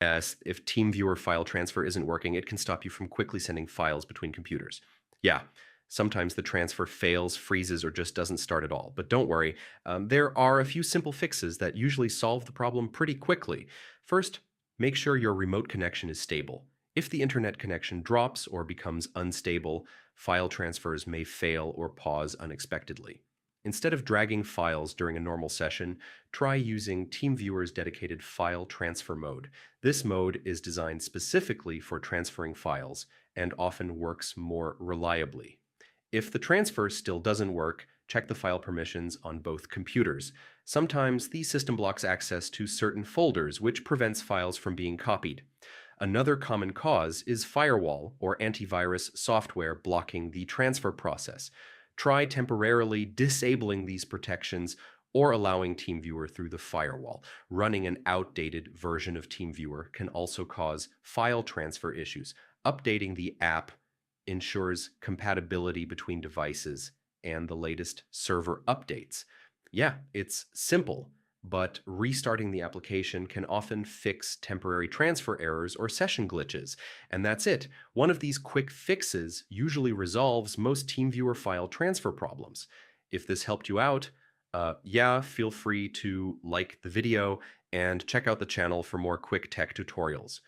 Yes, if TeamViewer file transfer isn't working, it can stop you from quickly sending files between computers. Yeah, sometimes the transfer fails, freezes, or just doesn't start at all. But don't worry, there are a few simple fixes that usually solve the problem pretty quickly. First, make sure your remote connection is stable. If the internet connection drops or becomes unstable, file transfers may fail or pause unexpectedly. Instead of dragging files during a normal session, try using TeamViewer's dedicated file transfer mode. This mode is designed specifically for transferring files and often works more reliably. If the transfer still doesn't work, check the file permissions on both computers. Sometimes the system blocks access to certain folders, which prevents files from being copied. Another common cause is firewall or antivirus software blocking the transfer process. Try temporarily disabling these protections or allowing TeamViewer through the firewall. Running an outdated version of TeamViewer can also cause file transfer issues. Updating the app ensures compatibility between devices and the latest server updates. Yeah, it's simple, but restarting the application can often fix temporary transfer errors or session glitches. And that's it. One of these quick fixes usually resolves most TeamViewer file transfer problems. If this helped you out, yeah, feel free to like the video and check out the channel for more quick tech tutorials.